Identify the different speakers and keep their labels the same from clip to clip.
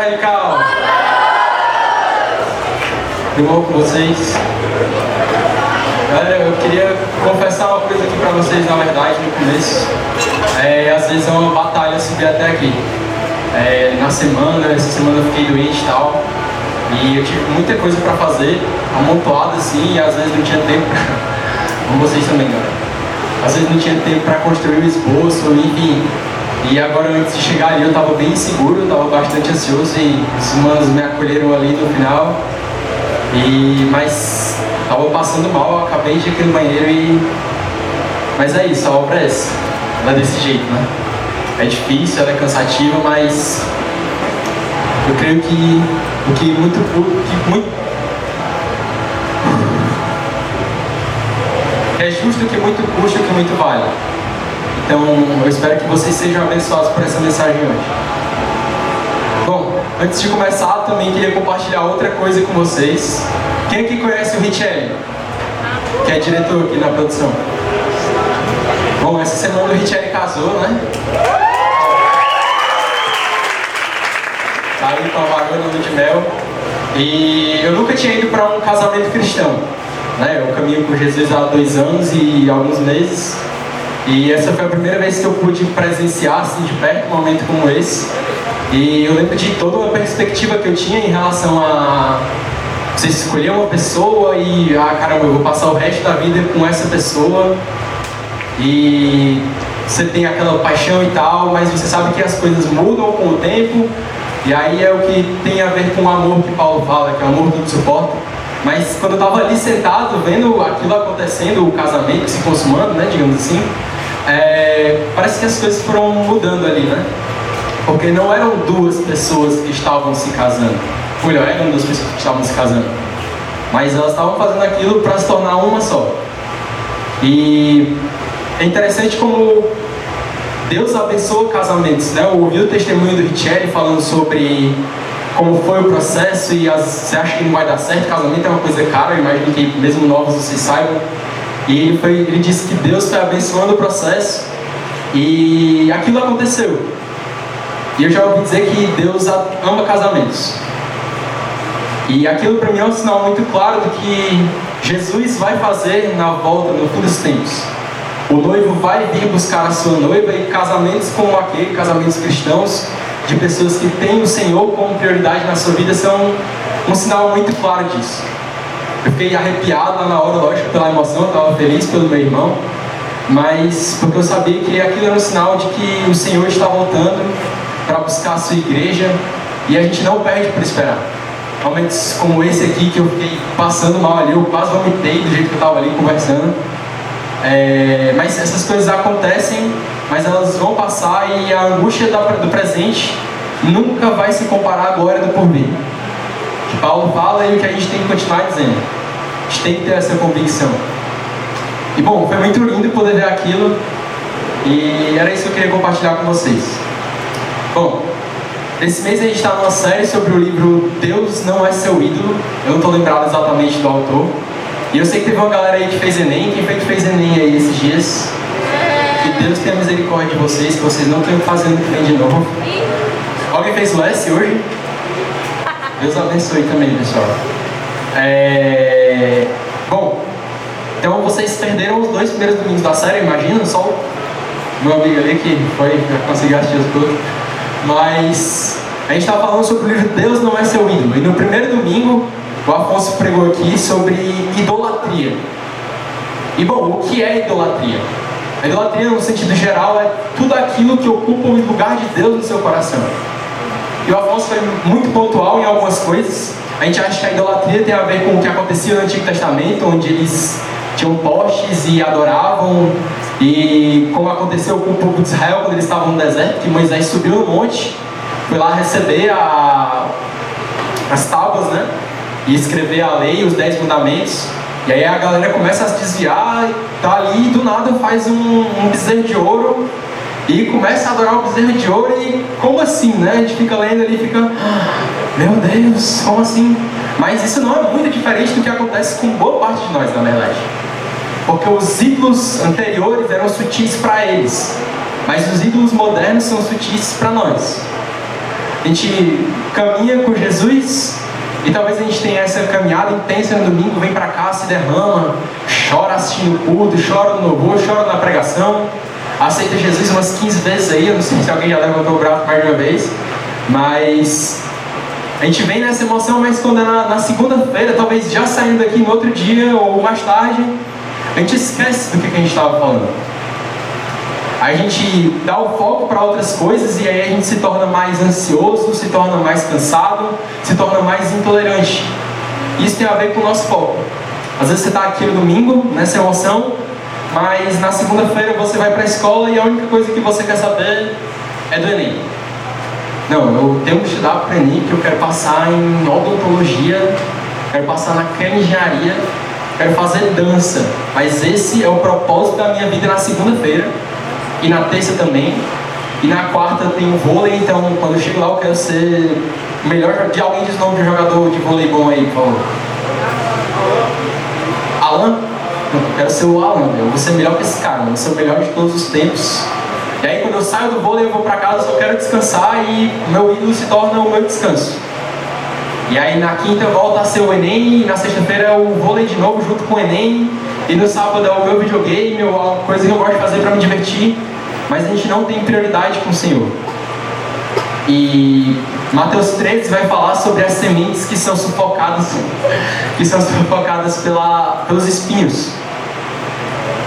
Speaker 1: Radical! Tudo bom com vocês? Galera, eu queria confessar uma coisa aqui pra vocês, na verdade, no começo. Às vezes é uma batalha subir até aqui. Essa semana eu fiquei doente e tal. E eu tive muita coisa pra fazer, amontoada assim, e às vezes não tinha tempo pra... Como vocês também, galera. Às vezes não tinha tempo pra construir o esboço, enfim. E agora, antes de chegar ali, eu tava bem inseguro, eu tava bastante ansioso e os humanos me acolheram ali no final. Mas tava passando mal, eu acabei de ir aqui no banheiro Mas é isso, a obra é essa. Ela é desse jeito, né? É difícil, ela é cansativa, mas... Eu creio que é justo que muito custa o que muito vale. Então, eu espero que vocês sejam abençoados por essa mensagem hoje. Bom, antes de começar, também queria compartilhar outra coisa com vocês. Quem aqui conhece o Richelli? Que é diretor aqui na produção. Bom, essa semana o Richelli casou, né? Tá aí com a vaga no lua de mel. E eu nunca tinha ido para um casamento cristão, né? Eu caminho com Jesus há 2 anos e alguns meses. E essa foi a primeira vez que eu pude presenciar assim, de perto um momento como esse. E eu lembro de toda uma perspectiva que eu tinha em relação a você escolher uma pessoa e caramba, eu vou passar o resto da vida com essa pessoa. E você tem aquela paixão e tal, mas você sabe que as coisas mudam com o tempo. E aí é o que tem a ver com o amor que Paulo fala, que é o amor tudo suporta. Mas quando eu estava ali sentado, vendo aquilo acontecendo, o casamento se consumando, né, digamos assim, parece que as coisas foram mudando ali, né? Porque não eram 2 pessoas que estavam se casando. Ou melhor, eram 2 pessoas que estavam se casando. Mas elas estavam fazendo aquilo para se tornar uma só. E é interessante como Deus abençoa casamentos, né? Eu ouvi o testemunho do Richelli falando sobre como foi o processo e você acha que não vai dar certo. Casamento é uma coisa cara, eu imagino que mesmo novos vocês saibam. E ele disse que Deus foi abençoando o processo e aquilo aconteceu. E eu já ouvi dizer que Deus ama casamentos. E aquilo para mim é um sinal muito claro do que Jesus vai fazer na volta, no fim dos tempos. O noivo vai vir buscar a sua noiva e casamentos como aquele, casamentos cristãos, de pessoas que têm o Senhor como prioridade na sua vida, são um sinal muito claro disso. Eu fiquei arrepiado lá na hora, lógico, pela emoção, eu estava feliz pelo meu irmão, mas porque eu sabia que aquilo era um sinal de que o Senhor está voltando para buscar a sua igreja e a gente não perde por esperar. Momentos como esse aqui, que eu fiquei passando mal ali, eu quase vomitei do jeito que eu estava ali conversando. Mas essas coisas acontecem, mas elas vão passar e a angústia do presente nunca vai se comparar à glória do porvir. Que Paulo fala e o que a gente tem que continuar dizendo. A gente tem que ter essa convicção. E bom, foi muito lindo poder ver aquilo e era isso que eu queria compartilhar com vocês. Bom, esse mês a gente está numa série sobre o livro Deus Não É Seu Ídolo. Eu não estou lembrado exatamente do autor. E eu sei que teve uma galera aí que fez Enem. Quem foi que fez Enem aí esses dias? Que Deus tenha misericórdia de vocês, que vocês não tenham fazendo Enem de novo. Alguém fez o S hoje? Deus abençoe também, pessoal. Bom, então vocês perderam os 2 primeiros domingos da série, imagina, só o meu amigo ali que conseguiu assistir os todos. Mas a gente estava falando sobre o livro Deus Não É Seu Ídolo. E no primeiro domingo, o Afonso pregou aqui sobre idolatria. E bom, o que é idolatria? A idolatria, no sentido geral, é tudo aquilo que ocupa o lugar de Deus no seu coração. E o Afonso foi muito pontual em algumas coisas. A gente acha que a idolatria tem a ver com o que acontecia no Antigo Testamento, onde eles tinham postes e adoravam. E como aconteceu com o povo de Israel quando eles estavam no deserto, que Moisés subiu no monte, foi lá receber as tábuas, né? E escrever a lei, os 10 mandamentos. E aí a galera começa a se desviar, tá ali e do nada faz um bezerro de ouro e começa a adorar o bezerro de ouro. E como assim, né? A gente fica lendo ali e fica, meu Deus, como assim? Mas isso não é muito diferente do que acontece com boa parte de nós, na verdade. Porque os ídolos anteriores eram sutis para eles, mas os ídolos modernos são sutis para nós. A gente caminha com Jesus e talvez a gente tenha essa caminhada intensa no domingo, vem pra cá, se derrama, chora assistindo o culto, chora no louvor, chora na pregação, aceita Jesus umas 15 vezes aí, eu não sei se alguém já levantou o braço mais de uma vez, mas a gente vem nessa emoção, mas quando é na segunda-feira, talvez já saindo daqui no outro dia ou mais tarde, a gente esquece do que a gente estava falando. A gente dá o foco para outras coisas e aí a gente se torna mais ansioso, se torna mais cansado, se torna mais intolerante. Isso tem a ver com o nosso foco. Às vezes você está aqui no domingo, nessa emoção, mas na segunda-feira você vai para a escola e a única coisa que você quer saber é do Enem. Não, eu tenho que estudar para o Enem, que eu quero passar em odontologia, quero passar naquela engenharia, quero fazer dança. Mas esse é o propósito da minha vida na segunda-feira. E na terça também. E na quarta tem o vôlei, então quando eu chego lá eu quero ser o melhor. De alguém diz o nome de um jogador de vôlei bom aí, por favor. Alan? Não, eu quero ser o Alan, eu vou ser melhor que esse cara, eu vou ser o melhor de todos os tempos. E aí quando eu saio do vôlei eu vou pra casa, eu só quero descansar e o meu ídolo se torna o meu descanso. E aí na quinta volta a ser o Enem, e na sexta-feira é o vôlei de novo junto com o Enem, e no sábado é o meu videogame, a coisa que eu gosto de fazer pra me divertir. Mas a gente não tem prioridade com o Senhor. E Mateus 13 vai falar sobre as sementes que são sufocadas pelos espinhos.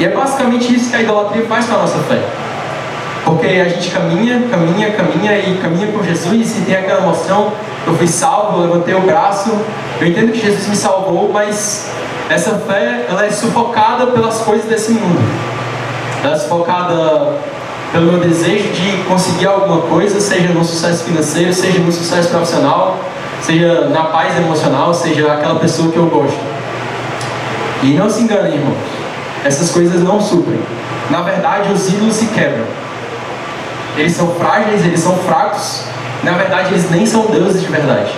Speaker 1: E é basicamente isso que a idolatria faz com a nossa fé. Porque a gente caminha com Jesus e tem aquela emoção, eu fui salvo, eu levantei o braço, eu entendo que Jesus me salvou, mas essa fé ela é sufocada pelas coisas desse mundo. Ela é sufocada pelo meu desejo de conseguir alguma coisa, seja no sucesso financeiro, seja no sucesso profissional, seja na paz emocional, seja aquela pessoa que eu gosto. E não se enganem, irmãos, essas coisas não suprem. Na verdade, os ídolos se quebram. Eles são frágeis, eles são fracos. Na verdade, eles nem são deuses de verdade.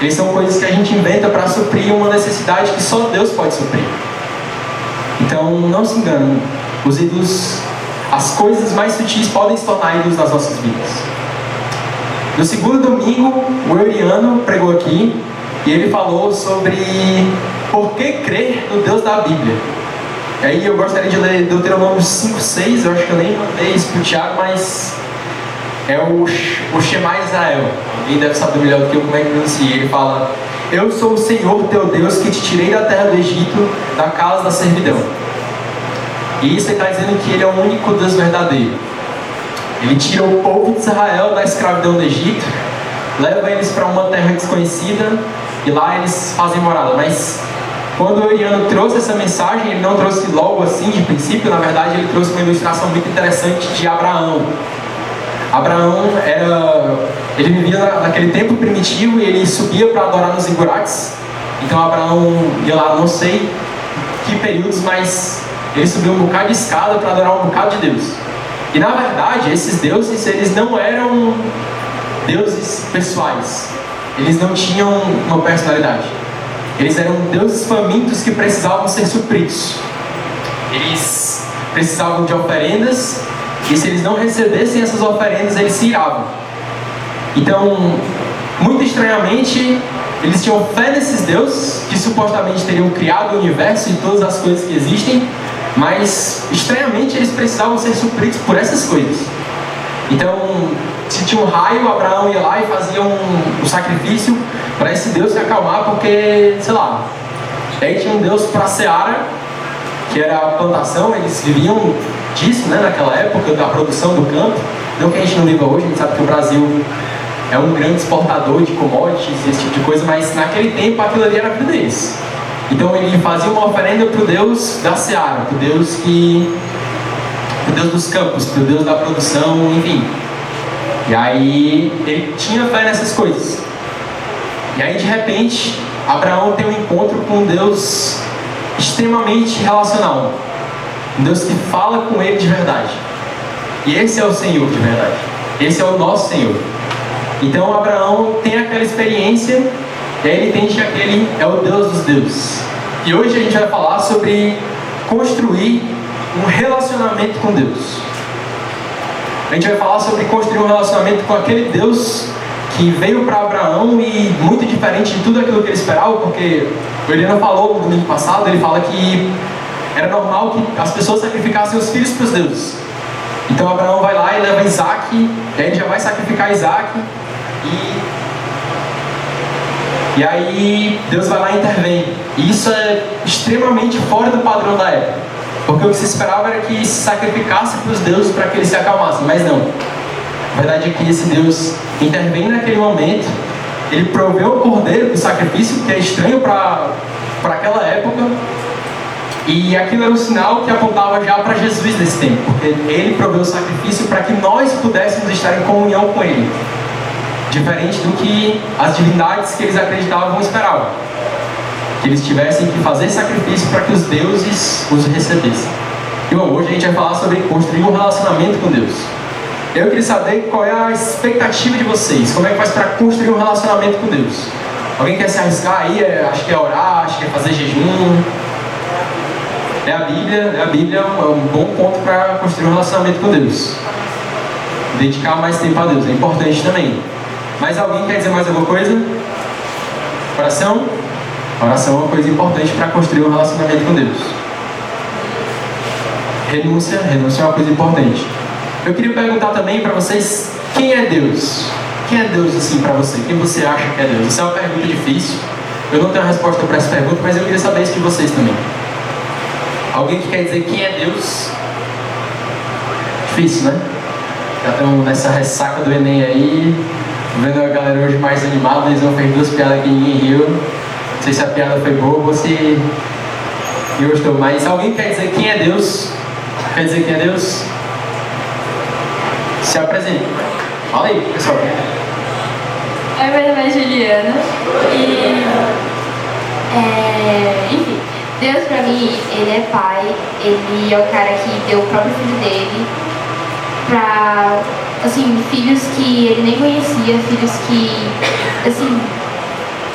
Speaker 1: Eles são coisas que a gente inventa para suprir uma necessidade que só Deus pode suprir. Então, não se enganem. Os ídolos, as coisas mais sutis podem se tornar ídolos nas nossas vidas. No segundo domingo, o Euriano pregou aqui e ele falou sobre por que crer no Deus da Bíblia. E aí eu gostaria de ler Deuteronômio 5:6, eu acho que eu nem mandei isso para o Tiago, mas é o Shema Israel. Alguém deve saber melhor do que eu como é que pronuncia. Ele fala: eu sou o Senhor teu Deus que te tirei da terra do Egito, da casa da servidão. E isso ele está dizendo que ele é o único Deus verdadeiro. Ele tira o povo de Israel da escravidão do Egito, leva eles para uma terra desconhecida e lá eles fazem morada. Mas quando o Euriano trouxe essa mensagem, ele não trouxe logo assim de princípio, na verdade ele trouxe uma ilustração muito interessante de Abraão. Abraão ele vivia naquele tempo primitivo e ele subia para adorar nos zigurates. Então Abraão ia lá, não sei que períodos, mas ele subiu um bocado de escada para adorar um bocado de Deus. E na verdade, esses deuses, eles não eram deuses pessoais. Eles não tinham uma personalidade. Eles eram deuses famintos que precisavam ser supridos. Eles precisavam de oferendas, e se eles não recebessem essas oferendas, eles se iravam. Então, muito estranhamente, eles tinham fé nesses deuses, que supostamente teriam criado o universo e todas as coisas que existem, mas estranhamente eles precisavam ser supridos por essas coisas. Então, se tinha um raio, Abraão ia lá e fazia um sacrifício para esse Deus se acalmar, porque, sei lá, aí tinha um Deus para a seara, que era a plantação, eles viviam disso, né, naquela época, da produção do campo. Não que a gente não viva hoje, a gente sabe que o Brasil é um grande exportador de commodities, esse tipo de coisa, mas naquele tempo aquilo ali era a vida deles. Então ele fazia uma oferenda para o Deus da seara, para o Deus dos campos, para o Deus da produção, enfim. E aí ele tinha fé nessas coisas. E aí de repente Abraão tem um encontro com um Deus extremamente relacional, um Deus que fala com ele de verdade. E esse é o Senhor de verdade. Esse é o nosso Senhor. Então Abraão tem aquela experiência e aí ele entende que aquele é o Deus dos deuses. E hoje a gente vai falar sobre construir um relacionamento com Deus. A gente vai falar sobre construir um relacionamento com aquele Deus que veio para Abraão e muito diferente de tudo aquilo que ele esperava, porque o Eliana falou no domingo passado, ele fala que era normal que as pessoas sacrificassem os filhos para os deuses. Então Abraão vai lá e leva Isaac, e aí ele já vai sacrificar Isaac, e aí Deus vai lá e intervém. E isso é extremamente fora do padrão da época, porque o que se esperava era que se sacrificasse para os deuses para que eles se acalmassem, mas não. A verdade é que esse Deus intervém naquele momento, ele proveu o cordeiro do sacrifício, que é estranho para aquela época, e aquilo era um sinal que apontava já para Jesus nesse tempo, porque ele proveu o sacrifício para que nós pudéssemos estar em comunhão com ele, diferente do que as divindades que eles acreditavam esperavam, que eles tivessem que fazer sacrifício para que os deuses os recebessem. E bom, hoje a gente vai falar sobre construir um relacionamento com Deus. Eu queria saber qual é a expectativa de vocês. Como é que faz para construir um relacionamento com Deus? Alguém quer se arriscar aí? Acho que é orar, acho que é fazer jejum. A Bíblia é um bom ponto para construir um relacionamento com Deus. Dedicar mais tempo a Deus é importante também. Mas alguém quer dizer mais alguma coisa? Oração? Oração é uma coisa importante para construir um relacionamento com Deus. Renúncia é uma coisa importante. Eu queria perguntar também para vocês, quem é Deus? Quem é Deus assim para você? Quem você acha que é Deus? Isso é uma pergunta difícil. Eu não tenho a resposta para essa pergunta, mas eu queria saber isso de vocês também. Alguém que quer dizer quem é Deus? Difícil, né? Já estamos nessa ressaca do Enem aí, vendo a galera hoje mais animada, eles vão fazer 2 piadas que ninguém riu. Não sei se a piada foi boa ou se gostou, mas alguém quer dizer quem é Deus? Quer dizer quem é Deus? Se apresente. Fala aí, pessoal.
Speaker 2: Oi, meu nome é Juliana e, enfim, Deus pra mim, Ele é Pai, Ele é o cara que deu o próprio filho dele pra, assim, filhos que Ele nem conhecia, filhos que, assim,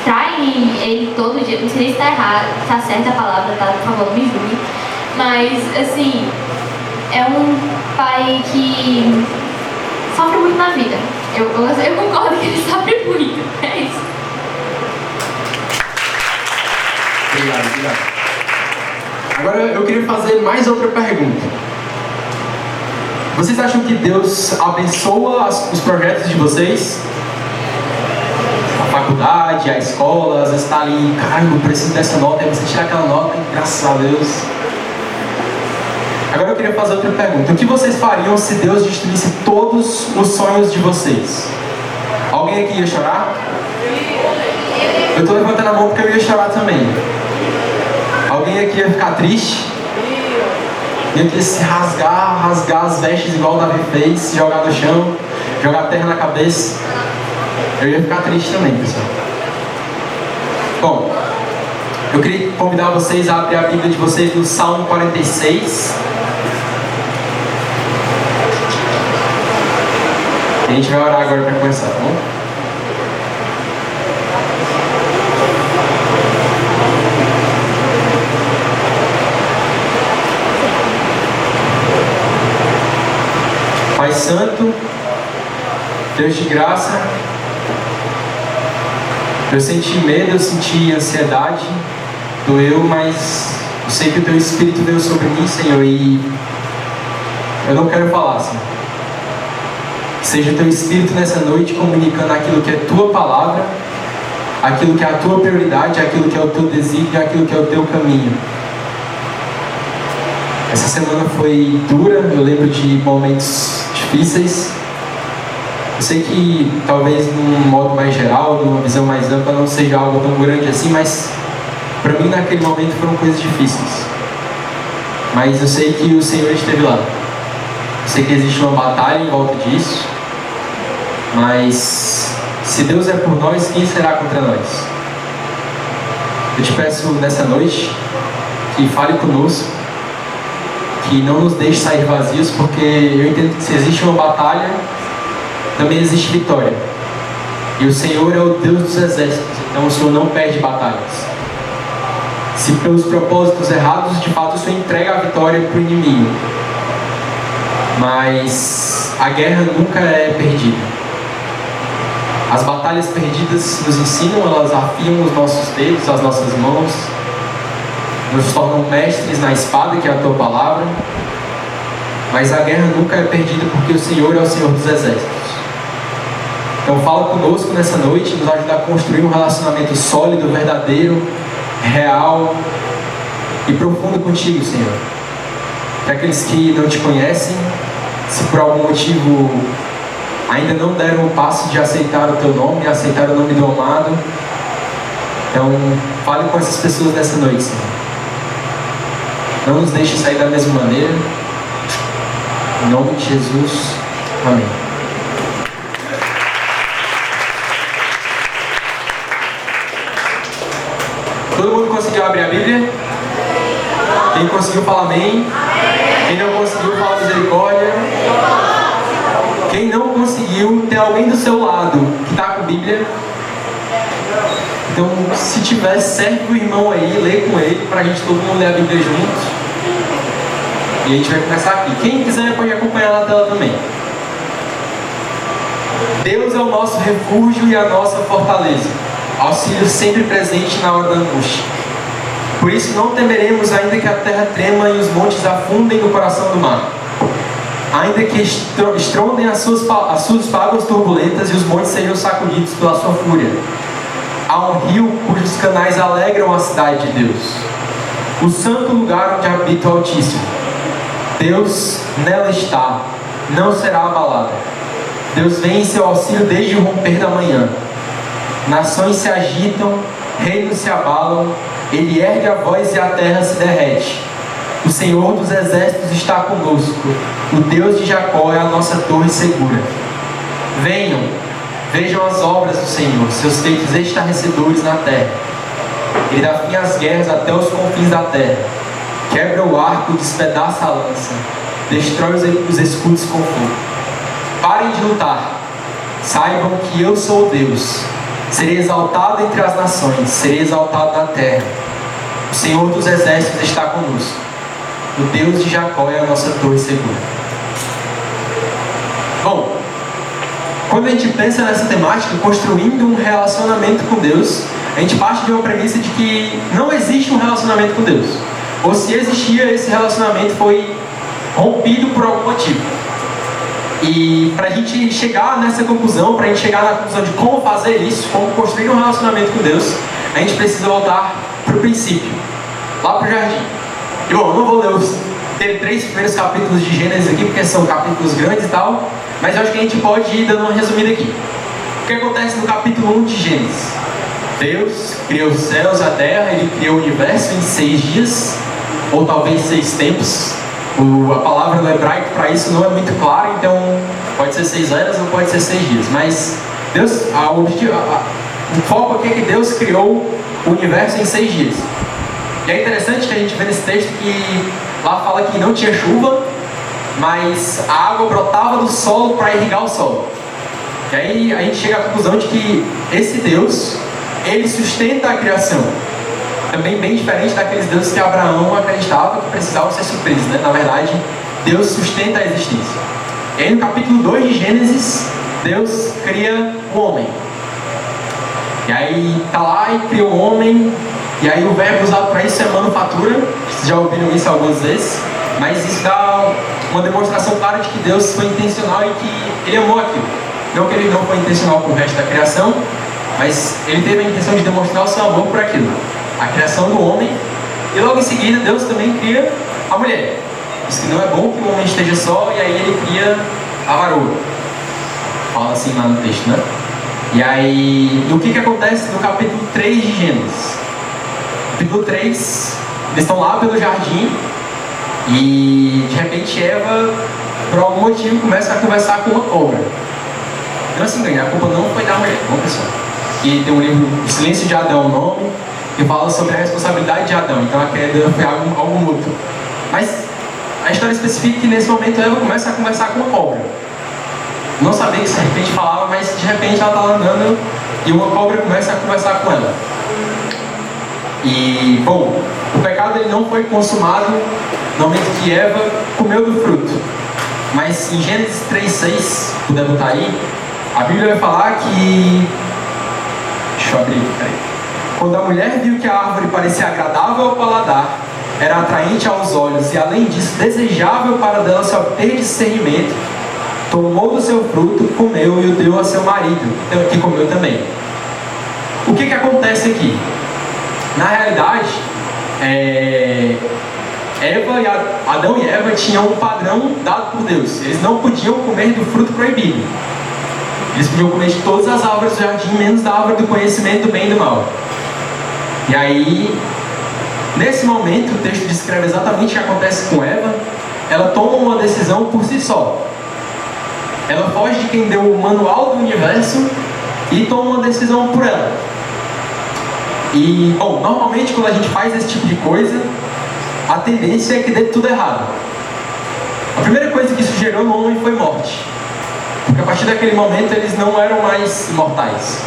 Speaker 2: traem Ele todo dia. Não sei nem se tá errado, tá certa a palavra, tá? Por favor, me julgue. Mas, assim, é um pai que sofre muito na vida. Eu concordo que ele sofre muito. É isso.
Speaker 1: Obrigado. Agora eu queria fazer mais outra pergunta. Vocês acham que Deus abençoa os projetos de vocês? A faculdade, a escola, às vezes está ali, caramba, eu preciso dessa nota, aí você tira aquela nota, graças a Deus. Agora eu queria fazer outra pergunta. O que vocês fariam se Deus destruísse todos os sonhos de vocês? Alguém aqui ia chorar? Eu estou levantando a mão porque eu ia chorar também. Alguém aqui ia ficar triste? Ia se rasgar as vestes igual o Davi fez, se jogar no chão, jogar terra na cabeça. Eu ia ficar triste também, pessoal. Bom, eu queria convidar vocês a abrir a Bíblia de vocês no Salmo 46. E a gente vai orar agora para começar, tá bom? Pai Santo, Deus de graça, eu senti medo, eu senti ansiedade, doeu, mas eu sei que o Teu Espírito veio sobre mim, Senhor, e eu não quero falar, Senhor. Seja o Teu Espírito nessa noite comunicando aquilo que é Tua palavra, aquilo que é a Tua prioridade, aquilo que é o Teu desígnio, aquilo que é o Teu caminho. Essa semana foi dura, eu lembro de momentos difíceis. Eu sei que talvez num modo mais geral, numa visão mais ampla, não seja algo tão grande assim, mas para mim naquele momento foram coisas difíceis. Mas eu sei que o Senhor esteve lá. Eu sei que existe uma batalha em volta disso, mas se Deus é por nós, quem será contra nós? Eu te peço nessa noite que fale conosco, que não nos deixe sair vazios, porque eu entendo que se existe uma batalha, também existe vitória. E o Senhor é o Deus dos exércitos, então o Senhor não perde batalhas. Se pelos propósitos errados, de fato o Senhor entrega a vitória para o inimigo. Mas a guerra nunca é perdida. As batalhas perdidas nos ensinam, elas afiam os nossos dedos, as nossas mãos, nos tornam mestres na espada, que é a tua palavra. Mas a guerra nunca é perdida, porque o Senhor é o Senhor dos exércitos. Então fala conosco nessa noite, nos ajuda a construir um relacionamento sólido, verdadeiro, real e profundo contigo, Senhor. Para aqueles que não te conhecem, se por algum motivo ainda não deram o passo de aceitar o teu nome, aceitar o nome do amado, então fale com essas pessoas nessa noite, Senhor. Não nos deixe sair da mesma maneira. Em nome de Jesus. Amém. Todo mundo conseguiu abrir a Bíblia? Quem conseguiu, fala amém. Quem não conseguiu, fala misericórdia. Quem não conseguiu, tem alguém do seu lado que está com a Bíblia. Então, se tiver, serve o irmão aí, lê com ele, para a gente todo mundo ler a Bíblia juntos. E a gente vai começar aqui. Quem quiser pode acompanhar na tela também. Deus é o nosso refúgio e a nossa fortaleza, auxílio sempre presente na hora da angústia. Por isso não temeremos, ainda que a terra trema e os montes afundem no coração do mar. Ainda que estrondem as suas águas turbulentas e os montes sejam sacudidos pela sua fúria. Há um rio cujos canais alegram a cidade de Deus, o santo lugar onde habita o Altíssimo. Deus nela está, não será abalada. Deus vem em seu auxílio desde o romper da manhã. Nações se agitam, reinos se abalam, ele ergue a voz e a terra se derrete. O Senhor dos exércitos está conosco, o Deus de Jacó é a nossa torre segura. Venham, vejam as obras do Senhor, seus feitos estarrecedores na terra. Ele dá fim às guerras até os confins da terra. Quebra o arco, despedaça a lança, destrói os escudos com fogo. Parem de lutar, saibam que eu sou Deus. Serei exaltado entre as nações, serei exaltado na terra. O Senhor dos exércitos está conosco, o Deus de Jacó é a nossa torre segura. Bom, quando a gente pensa nessa temática, construindo um relacionamento com Deus, a gente parte de uma premissa de que não existe um relacionamento com Deus. Ou se existia, esse relacionamento foi rompido por algum motivo. E para a gente chegar nessa conclusão, para a gente chegar na conclusão de como fazer isso, como construir um relacionamento com Deus, a gente precisa voltar para o princípio, lá para o jardim. E bom, eu não vou ler os 3 primeiros capítulos de Gênesis aqui, porque são capítulos grandes e tal, mas eu acho que a gente pode ir dando uma resumida aqui. O que acontece no capítulo 1 de Gênesis? Deus criou os céus, a terra, ele criou o universo em 6 dias, ou talvez 6 tempos. A palavra no hebraico para isso não é muito clara, então pode ser 6 eras ou pode ser 6 dias. Mas Deus, o foco aqui é que Deus criou o universo em 6 dias. E é interessante que a gente vê nesse texto que lá fala que não tinha chuva, mas a água brotava do solo para irrigar o solo. E aí a gente chega à conclusão de que esse Deus, ele sustenta a criação. Também bem diferente daqueles deuses que Abraão acreditava que precisavam ser supridos, né? Na verdade, Deus sustenta a existência. E aí no capítulo 2 de Gênesis, Deus cria o homem. E aí tá lá e cria o homem, e aí o verbo usado para isso é manufatura. Vocês já ouviram isso algumas vezes, mas isso dá uma demonstração clara de que Deus foi intencional e que ele amou aquilo. Não que ele não foi intencional com o resto da criação, mas ele teve a intenção de demonstrar o seu amor por aquilo. A criação do homem, e logo em seguida Deus também cria a mulher. Diz que não é bom que o homem esteja só, e aí ele cria a varoa. Fala assim lá no texto, né? E aí, o que acontece no capítulo 3 de Gênesis? Capítulo 3, eles estão lá pelo jardim, e de repente Eva, por algum motivo, começa a conversar com uma cobra. Não se engane, a culpa não foi da mulher, não, pessoal. E tem um livro, O Silêncio de Adão, o nome, que fala sobre a responsabilidade de Adão. Então a queda foi algo mútuo. Mas a história especifica que nesse momento Eva começa a conversar com uma cobra. Não sabia que de repente falava, mas de repente ela está andando e uma cobra começa a conversar com ela. E, bom, o pecado ele não foi consumado no momento que Eva comeu do fruto. Mas em Gênesis 3:6, puder botar aí, A Bíblia vai falar que... Deixa eu abrir, peraí. Quando a mulher viu que a árvore parecia agradável ao paladar, era atraente aos olhos e, além disso, desejável para dela se obter discernimento, tomou do seu fruto, comeu e o deu a seu marido, que comeu também. O que acontece aqui? Na realidade, Adão e Eva tinham um padrão dado por Deus. Eles não podiam comer do fruto proibido. Eles podiam comer de todas as árvores do jardim, menos da árvore do conhecimento do bem e do mal. E aí, nesse momento, o texto descreve exatamente o que acontece com Eva. Ela toma uma decisão por si só. Ela foge de quem deu o manual do universo e toma uma decisão por ela. E, bom, normalmente quando a gente faz esse tipo de coisa, a tendência é que dê tudo errado. A primeira coisa que isso gerou no homem foi morte. Porque a partir daquele momento eles não eram mais imortais.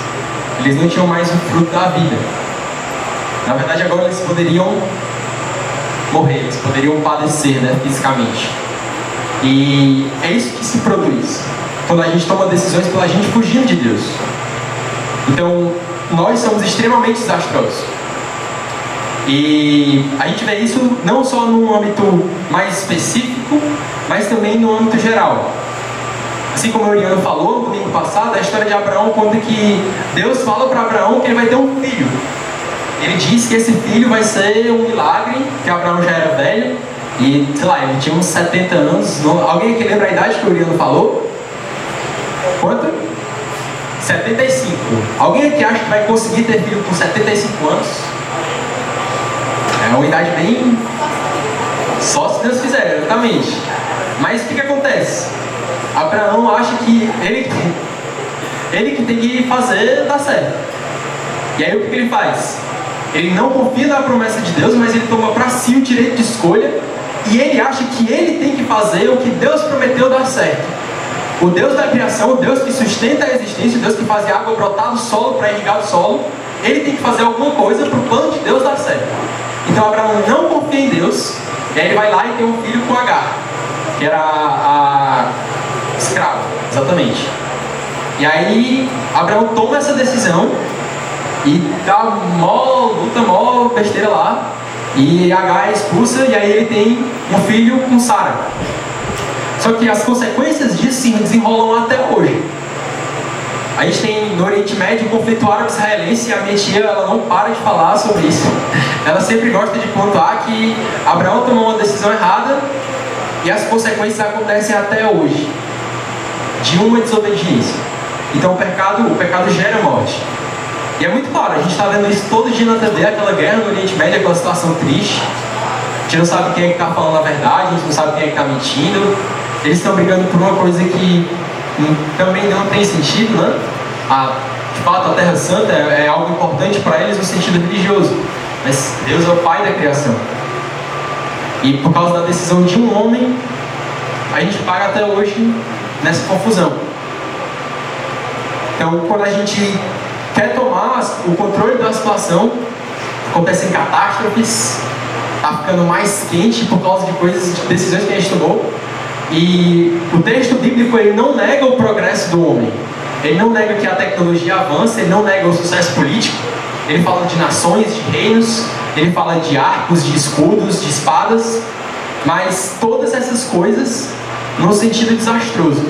Speaker 1: Eles não tinham mais o fruto da vida. Na verdade, agora eles poderiam morrer, eles poderiam padecer, né, fisicamente. E é isso que se produz quando a gente toma decisões pela gente fugindo de Deus. Então, nós somos extremamente desastrosos. E a gente vê isso não só no âmbito mais específico, mas também no âmbito geral. Assim como o Euriano falou no domingo passado, a história de Abraão conta que Deus fala para Abraão que ele vai ter um filho. Ele diz que esse filho vai ser um milagre, que Abraão já era velho, e, sei lá, ele tinha uns 70 anos. Alguém aqui lembra a idade que o Euriano falou? Quanto? 75. Alguém aqui acha que vai conseguir ter filho com 75 anos? É uma idade bem... Só se Deus fizer, exatamente. Mas o que acontece? Abraão acha que ele que tem que fazer dar certo. E aí o que ele faz? Ele não confia na promessa de Deus, mas ele toma para si o direito de escolha e ele acha que ele tem que fazer o que Deus prometeu dar certo. O Deus da criação, o Deus que sustenta a existência, o Deus que faz a água brotar do solo para irrigar o solo, ele tem que fazer alguma coisa para o plano de Deus dar certo. Então Abraão não confia em Deus, e aí ele vai lá e tem um filho com Agar, que era a escrava, exatamente. E aí Abraão toma essa decisão e dá luta mó besteira lá, e Agar é expulsa, e aí ele tem um filho com Sara. Só que as consequências disso se desenrolam até hoje. A gente tem no Oriente Médio o conflito árabe-israelense, e a minha tia ela não para de falar sobre isso. Ela sempre gosta de pontuar que Abraão tomou uma decisão errada e as consequências acontecem até hoje de uma desobediência. Então o pecado gera morte. E é muito claro, a gente está vendo isso todo dia na TV, aquela guerra no Oriente Médio, aquela situação triste. A gente não sabe quem é que está falando a verdade, a gente não sabe quem é que está mentindo. Eles estão brigando por uma coisa que também não tem sentido, né? De fato, a Terra Santa é algo importante para eles no sentido religioso. Mas Deus é o Pai da criação. E por causa da decisão de um homem, a gente paga até hoje nessa confusão. Então, quando a gente quer tomar o controle da situação, acontecem catástrofes, está ficando mais quente por causa de decisões que a gente tomou. E o texto bíblico ele não nega o progresso do homem. Ele não nega que a tecnologia avança, ele não nega o sucesso político. Ele fala de nações, de reinos, ele fala de arcos, de escudos, de espadas. Mas todas essas coisas no sentido desastroso.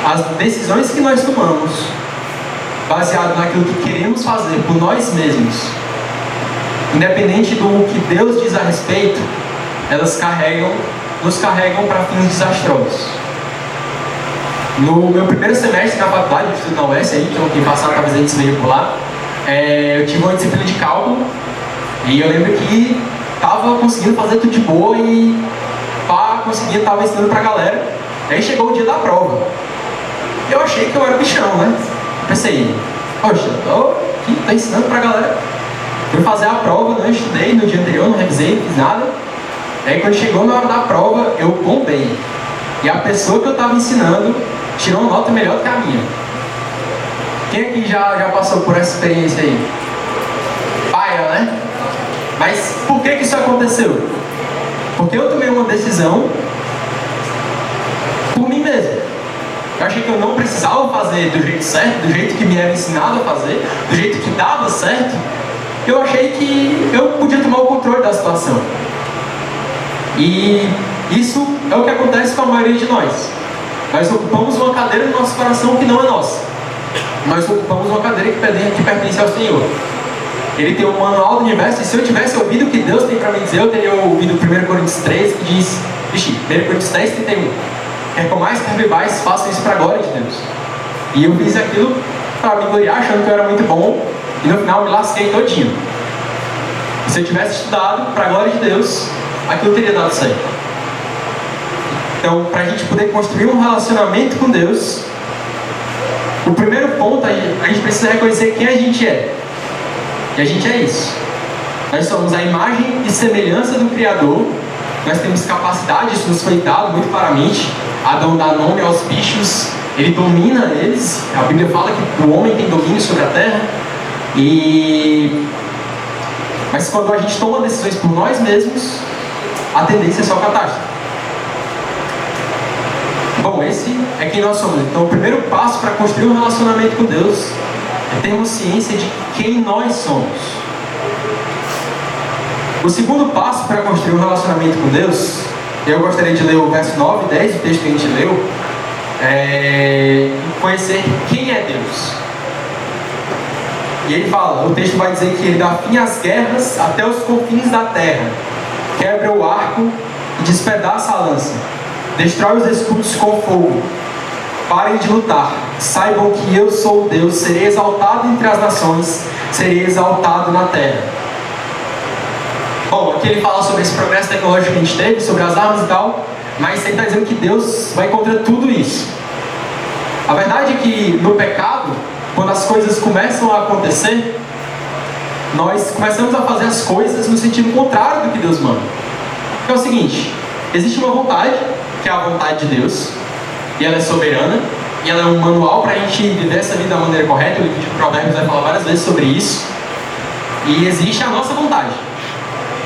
Speaker 1: As decisões que nós tomamos, baseado naquilo que queremos fazer por nós mesmos, independente do que Deus diz a respeito, elas nos carregam para fins desastrosos. No meu primeiro semestre na faculdade, eu estudo na UES, aí, então quem passar talvez a gente se veio por lá, eu tive uma disciplina de cálculo e eu lembro que estava conseguindo fazer tudo de boa e estava ensinando para a galera. Aí chegou o dia da prova. E eu achei que eu era bichão, né? Pensei, poxa, tô ensinando para a galera. Fui fazer a prova, não estudei no dia anterior, não revisei, não fiz nada. Aí quando chegou na hora da prova, eu bombei. E a pessoa que eu estava ensinando tirou uma nota melhor do que a minha. Quem aqui já passou por essa experiência aí? Paia, né? Mas por que isso aconteceu? Porque eu tomei uma decisão por mim mesmo. Eu achei que eu não precisava fazer do jeito certo, do jeito que me era ensinado a fazer, do jeito que dava certo. Eu achei que eu podia tomar o controle da situação. E isso é o que acontece com a maioria de nós. Nós ocupamos uma cadeira no nosso coração que não é nossa. Nós ocupamos uma cadeira que pertence ao Senhor. Ele tem um manual do universo, e se eu tivesse ouvido o que Deus tem para me dizer, eu teria ouvido 1 Coríntios 3, que diz, 1 Coríntios 10, 31. Quer comais, quer bebais, façam isso para a glória de Deus. E eu fiz aquilo para me gloriar, achando que eu era muito bom, e no final me lasquei todinho. E se eu tivesse estudado para a glória de Deus, aquilo teria dado certo. Então, para a gente poder construir um relacionamento com Deus, o primeiro ponto, a gente precisa reconhecer quem a gente é. E a gente é isso. Nós somos a imagem e semelhança do Criador. Nós temos capacidade, isso nos foi dado muito claramente. Adão dá nome aos bichos, ele domina eles. A Bíblia fala que o homem tem domínio sobre a terra. Mas quando a gente toma decisões por nós mesmos, a tendência é só catástrofe. Bom, esse é quem nós somos. Então o primeiro passo para construir um relacionamento com Deus é termos ciência de quem nós somos. O segundo passo para construir um relacionamento com Deus, eu gostaria de ler o verso 9 e 10, o texto que a gente leu, conhecer quem é Deus. E ele fala, o texto vai dizer que ele dá fim às guerras até os confins da terra, quebra o arco e despedaça a lança, destrói os escudos com fogo. Parem de lutar, saibam que eu sou Deus, serei exaltado entre as nações, serei exaltado na terra. Bom, aqui ele fala sobre esse progresso tecnológico que a gente teve, sobre as armas e tal, mas ele está dizendo que Deus vai contra tudo isso. A verdade é que no pecado, quando as coisas começam a acontecer, nós começamos a fazer as coisas no sentido contrário do que Deus manda. É o seguinte, existe uma vontade, que é a vontade de Deus, e ela é soberana, e ela é um manual para a gente viver essa vida da maneira correta. O livro de Provérbios vai falar várias vezes sobre isso. E existe a nossa vontade.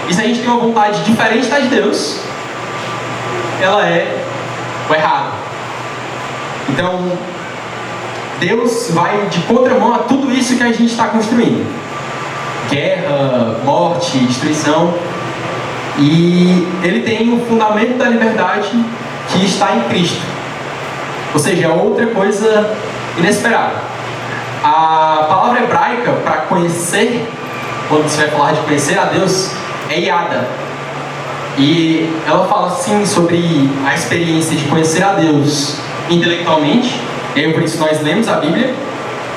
Speaker 1: E se a gente tem uma vontade diferente da de Deus, ela é o errado. Então, Deus vai de contramão a tudo isso que a gente está construindo. Guerra, morte, destruição. E Ele tem o fundamento da liberdade que está em Cristo. Ou seja, é outra coisa inesperada. A palavra hebraica para conhecer, quando você vai falar de conhecer a Deus, é Yada. E ela fala assim sobre a experiência de conhecer a Deus intelectualmente. E por isso nós lemos a Bíblia,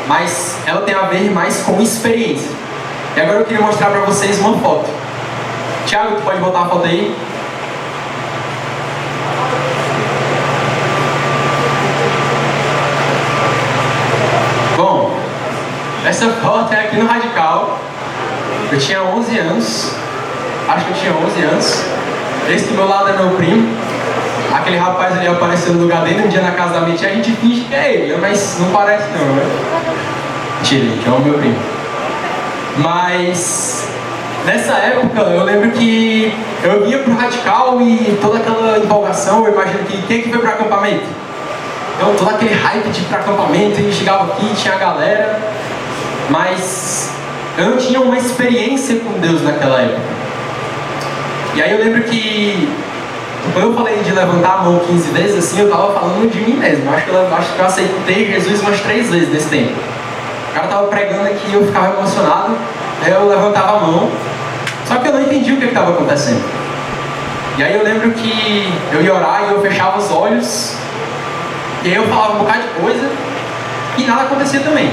Speaker 1: mas ela tem a ver mais com experiência. E agora eu queria mostrar para vocês uma foto. Tiago, tu pode botar a foto aí? Bom, essa foto é aqui no Radical. Eu tinha 11 anos. Acho que eu tinha 11 anos. Esse do meu lado é meu primo. Aquele rapaz ali apareceu no lugar dele um dia na casa da minha tia. A gente finge que é ele, mas não parece não, né? Mentira, gente, é o meu primo. Mas nessa época eu lembro que eu ia pro Radical e toda aquela empolgação. Eu imagino que quem que foi pro acampamento? Então todo aquele hype de ir pro acampamento, e chegava aqui, tinha a galera. Mas eu não tinha uma experiência com Deus naquela época. E aí eu lembro que quando eu falei de levantar a mão 15 vezes, assim, eu estava falando de mim mesmo. Acho que eu aceitei Jesus umas 3 vezes nesse tempo. O cara estava pregando aqui e eu ficava emocionado. Aí eu levantava a mão. Só que eu não entendi o que estava acontecendo. E aí eu lembro que eu ia orar e eu fechava os olhos. E aí eu falava um bocado de coisa. E nada acontecia também.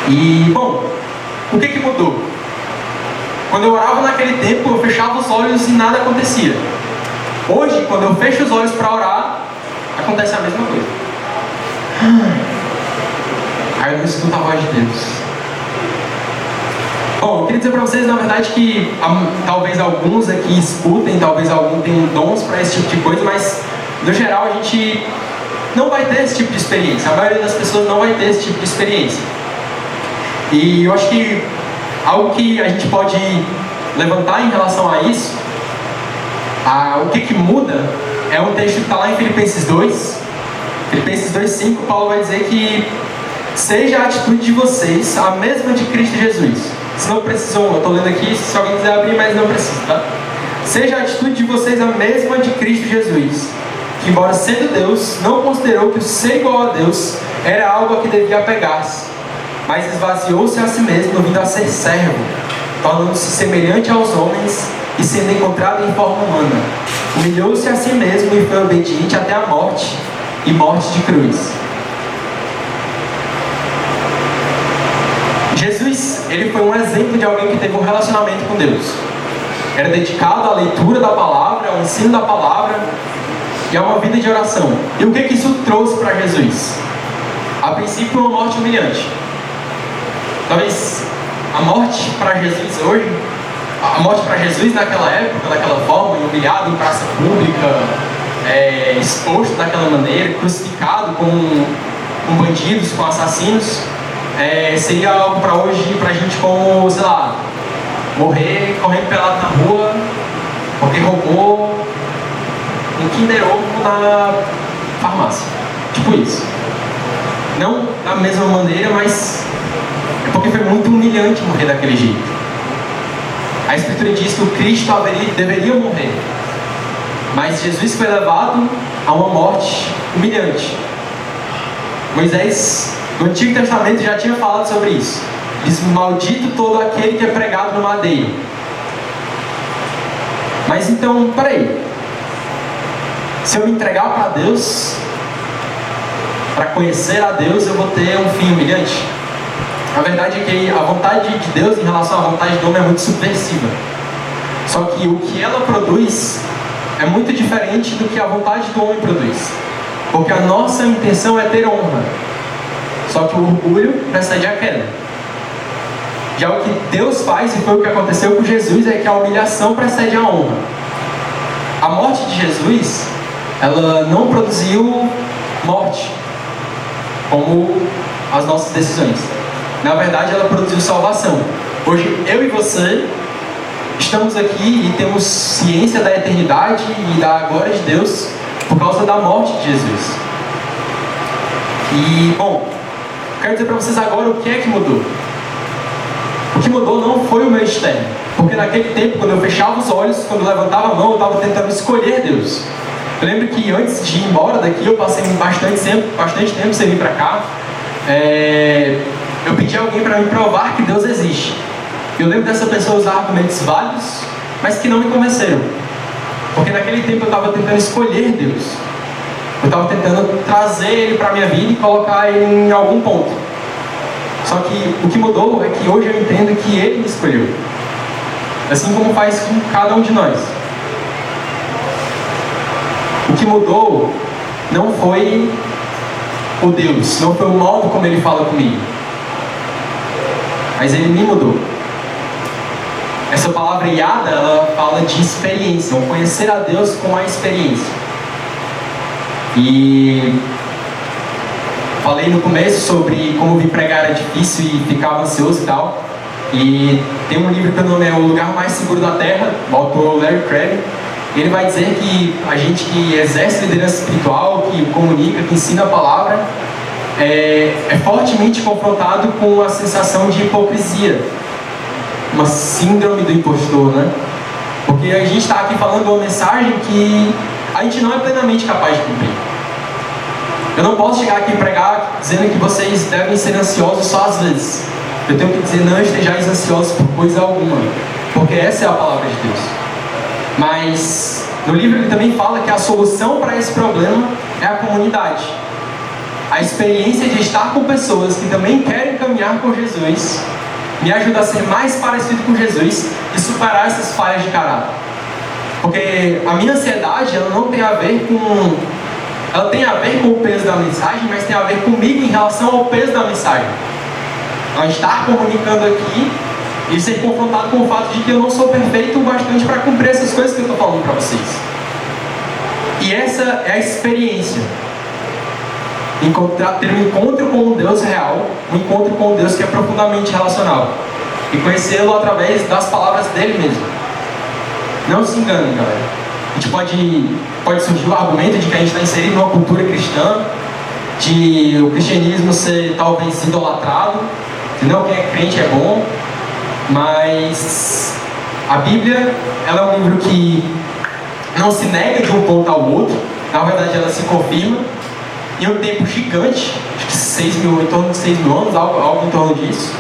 Speaker 1: E, bom, o que mudou? Quando eu orava naquele tempo, eu fechava os olhos e nada acontecia. Hoje, quando eu fecho os olhos para orar, acontece a mesma coisa. Aí eu não escuto a voz de Deus. Bom, eu queria dizer para vocês, na verdade, que talvez alguns aqui escutem, talvez alguns tenham dons para esse tipo de coisa, mas, no geral, a gente não vai ter esse tipo de experiência. A maioria das pessoas não vai ter esse tipo de experiência. E eu acho que algo que a gente pode levantar em relação a isso, o que muda é um texto que está lá em Filipenses 2. Filipenses 2:5, Paulo vai dizer que seja a atitude de vocês a mesma de Cristo Jesus. Se não precisam, eu estou lendo aqui, se alguém quiser abrir, mas não precisa, tá? Seja a atitude de vocês a mesma de Cristo Jesus, que embora sendo Deus, não considerou que o ser igual a Deus era algo a que devia apegar-se, mas esvaziou-se a si mesmo, vindo a ser servo, tornando-se semelhante aos homens e sendo encontrado em forma humana. Humilhou-se a si mesmo e foi obediente até a morte, e morte de cruz. Jesus, ele foi um exemplo de alguém que teve um relacionamento com Deus. Era dedicado à leitura da palavra, ao ensino da palavra e a uma vida de oração. E o que isso trouxe para Jesus? A princípio, uma morte humilhante. Talvez a morte para Jesus hoje, a morte para Jesus naquela época, daquela forma, humilhado em praça pública, exposto daquela maneira, crucificado com bandidos, com assassinos, seria algo para hoje, para a gente como, sei lá, morrer correndo pelado na rua, porque roubou um Kinder Ovo na farmácia. Tipo isso. Não da mesma maneira, mas é porque foi muito humilhante morrer daquele jeito. A Escritura diz que o Cristo deveria morrer, mas Jesus foi levado a uma morte humilhante. Moisés, no Antigo Testamento, já tinha falado sobre isso. Diz: maldito todo aquele que é pregado no madeiro. Mas então, peraí. Se eu me entregar para Deus, para conhecer a Deus, eu vou ter um fim humilhante? A verdade é que a vontade de Deus em relação à vontade do homem é muito subversiva. Só que o que ela produz é muito diferente do que a vontade do homem produz. Porque a nossa intenção é ter honra. Só que o orgulho precede a queda. Já o que Deus faz, e foi o que aconteceu com Jesus, é que a humilhação precede a honra. A morte de Jesus, ela não produziu morte, como as nossas decisões. Na verdade, ela produziu salvação. Hoje, eu e você estamos aqui e temos ciência da eternidade e da glória de Deus por causa da morte de Jesus. E, bom, quero dizer para vocês agora o que é que mudou. O que mudou não foi o meu externo, porque naquele tempo, quando eu fechava os olhos, quando eu levantava a mão, eu estava tentando escolher Deus. Eu lembro que antes de ir embora daqui, eu passei bastante tempo sem vir para cá. Eu pedi a alguém para me provar que Deus existe. Eu lembro dessa pessoa usar argumentos válidos, mas que não me convenceram. Porque naquele tempo eu estava tentando escolher Deus. Eu estava tentando trazer Ele para a minha vida e colocar Ele em algum ponto. Só que o que mudou é que hoje eu entendo que Ele me escolheu. Assim como faz com cada um de nós. O que mudou não foi o Deus, não foi o modo como Ele fala comigo. Mas Ele me mudou. Essa palavra iada, ela fala de experiência, conhecer a Deus com a experiência. E falei no começo sobre como vir pregar era difícil e ficava ansioso e tal. E tem um livro que o nome é O Lugar Mais Seguro da Terra, do autor Larry Crabb. Ele vai dizer que a gente que exerce liderança espiritual, que comunica, que ensina a palavra, é fortemente confrontado com a sensação de hipocrisia. Uma síndrome do impostor, né? Porque a gente está aqui falando uma mensagem que a gente não é plenamente capaz de cumprir. Eu não posso chegar aqui e pregar dizendo que vocês devem ser ansiosos só às vezes. Eu tenho que dizer: não estejais ansiosos por coisa alguma, porque essa é a palavra de Deus. Mas no livro ele também fala que a solução para esse problema é a comunidade. A experiência de estar com pessoas que também querem caminhar com Jesus me ajuda a ser mais parecido com Jesus e superar essas falhas de caráter. Porque a minha ansiedade, ela não tem a ver com... Ela tem a ver com o peso da mensagem, mas tem a ver comigo em relação ao peso da mensagem. A estar comunicando aqui e ser confrontado com o fato de que eu não sou perfeito o bastante para cumprir essas coisas que eu estou falando para vocês. E essa é a experiência. Ter um encontro com um Deus real, um encontro com um Deus que é profundamente relacional. E conhecê-lo através das palavras dele mesmo. Não se enganem, galera. A gente pode surgir o argumento de que a gente está inserido numa cultura cristã, de o cristianismo ser talvez idolatrado, senão quem é crente é bom, mas a Bíblia, ela é um livro que não se nega de um ponto ao outro, na verdade ela se confirma, em um tempo gigante, acho que em torno de 6 mil anos, algo em torno disso.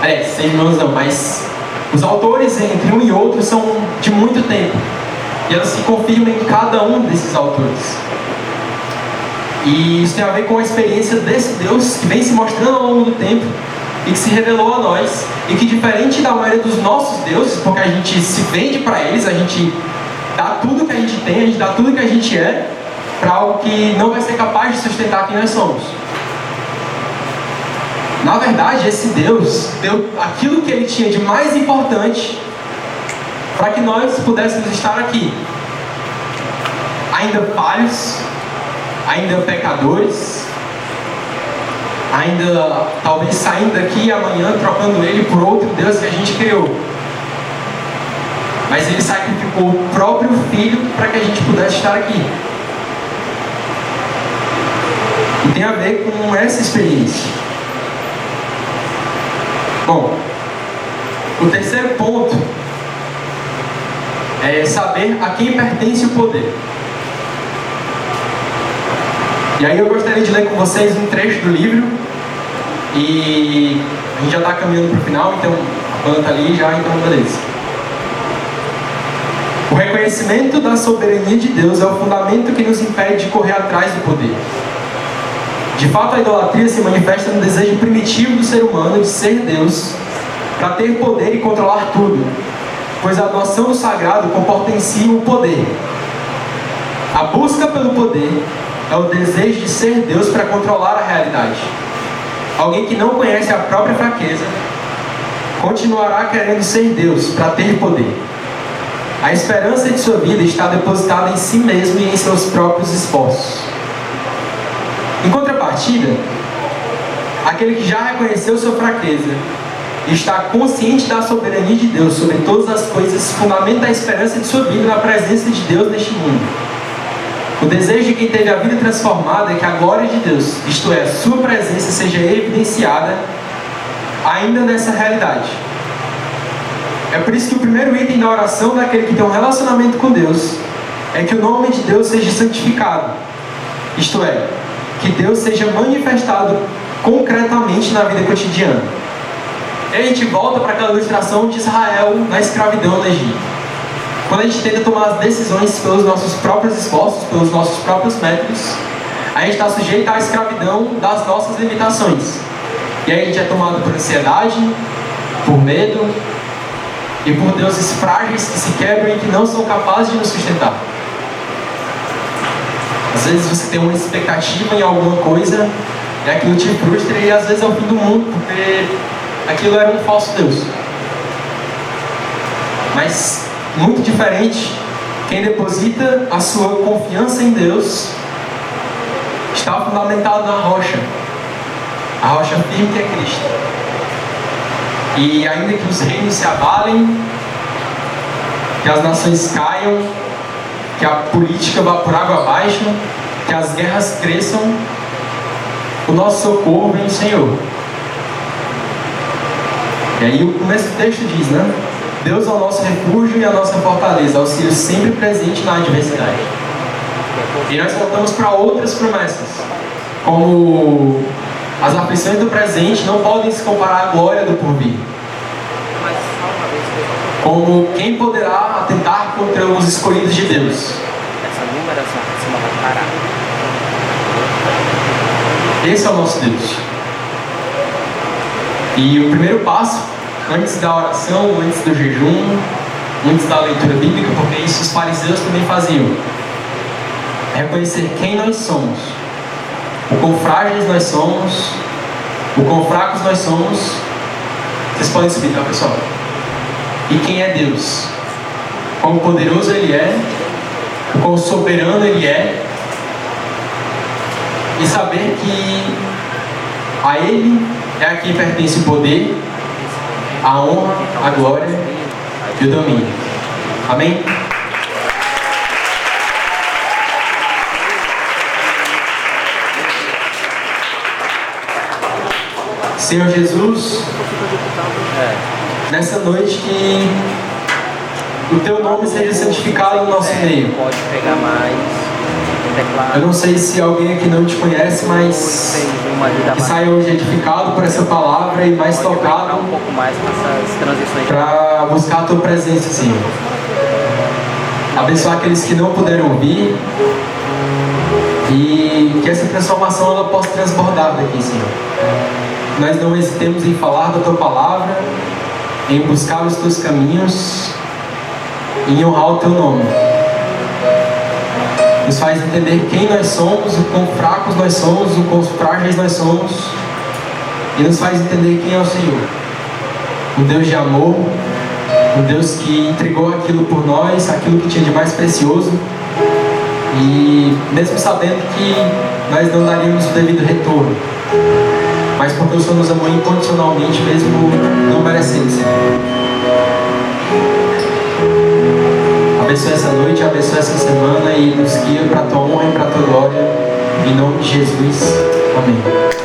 Speaker 1: 6 mil anos não, mas os autores entre um e outro são de muito tempo. E ela se confirma em cada um desses autores. E isso tem a ver com a experiência desse Deus que vem se mostrando ao longo do tempo e que se revelou a nós. E que, diferente da maioria dos nossos deuses, porque a gente se vende para eles, a gente dá tudo que a gente tem, a gente dá tudo que a gente é, para algo que não vai ser capaz de sustentar quem nós somos. Na verdade, esse Deus deu aquilo que ele tinha de mais importante para que nós pudéssemos estar aqui, ainda falhos, ainda pecadores, ainda talvez saindo daqui amanhã trocando ele por outro Deus que a gente criou. Mas ele sacrificou o próprio Filho para que a gente pudesse estar aqui. E tem a ver com essa experiência. Bom, o terceiro ponto é saber a quem pertence o poder. E aí eu gostaria de ler com vocês um trecho do livro. E a gente já está caminhando para o final, então a banda está ali já, então beleza. O reconhecimento da soberania de Deus é o fundamento que nos impede de correr atrás do poder. De fato, a idolatria se manifesta no desejo primitivo do ser humano de ser Deus, para ter poder e controlar tudo, pois a noção do sagrado comporta em si o poder. A busca pelo poder é o desejo de ser Deus para controlar a realidade. Alguém que não conhece a própria fraqueza continuará querendo ser Deus para ter poder. A esperança de sua vida está depositada em si mesmo e em seus próprios esforços. Em contrapartida, aquele que já reconheceu sua fraqueza e está consciente da soberania de Deus sobre todas as coisas, fundamenta a esperança de sua vida na presença de Deus neste mundo. O desejo de quem teve a vida transformada é que a glória de Deus, isto é, a sua presença, seja evidenciada ainda nessa realidade. É por isso que o primeiro item da oração daquele que tem um relacionamento com Deus é que o nome de Deus seja santificado. Isto é, que Deus seja manifestado concretamente na vida cotidiana. E a gente volta para aquela ilustração de Israel na escravidão no Egito. Quando a gente tenta tomar as decisões pelos nossos próprios esforços, pelos nossos próprios métodos, a gente está sujeito à escravidão das nossas limitações. E aí a gente é tomado por ansiedade, por medo e por deuses frágeis que se quebram e que não são capazes de nos sustentar. Às vezes você tem uma expectativa em alguma coisa e aquilo te frustra e às vezes é o fim do mundo, porque aquilo era um falso Deus. Mas, muito diferente, quem deposita a sua confiança em Deus está fundamentado na rocha. A rocha firme que é Cristo. E ainda que os reinos se abalem, que as nações caiam, que a política vá por água abaixo, que as guerras cresçam, o nosso socorro vem do Senhor. E aí o começo do texto diz, né? Deus é o nosso refúgio e a nossa fortaleza, auxílio sempre presente na adversidade. E nós voltamos para outras promessas, como as aflições do presente não podem se comparar à glória do porvir. Como quem poderá atentar contra os escolhidos de Deus? Esse é o nosso Deus. E o primeiro passo, antes da oração, antes do jejum, antes da leitura bíblica, porque isso os fariseus também faziam, é reconhecer quem nós somos, o quão frágeis nós somos, o quão fracos nós somos. Vocês podem subir, tá, pessoal? E quem é Deus? Quão poderoso Ele é, o quão soberano Ele é, e saber que a Ele é a quem pertence o poder, a honra, a glória e o domínio. Amém? Senhor Jesus, nessa noite que o Teu nome seja santificado no nosso meio.
Speaker 3: Pode pegar mais teclado.
Speaker 1: Eu não sei se alguém aqui não te conhece, mas que saia hoje edificado por essa palavra e mais tocado
Speaker 3: um pouco mais com essas transições.
Speaker 1: para buscar a Tua presença, Senhor. Abençoar aqueles que não puderam ouvir e que essa transformação ela possa transbordar daqui, Senhor. Nós não hesitemos em falar da Tua palavra, em buscar os Teus caminhos, em honrar o Teu nome. Nos faz entender quem nós somos, o quão fracos nós somos, o quão frágeis nós somos, e nos faz entender quem é o Senhor. Um Deus de amor, um Deus que entregou aquilo por nós, aquilo que tinha de mais precioso, e mesmo sabendo que nós não daríamos o devido retorno, mas porque o Senhor nos amou incondicionalmente, mesmo não merecendo, Senhor. Abençoe essa noite, abençoe essa semana e nos guia para a Tua honra e para a Tua glória. Em nome de Jesus. Amém.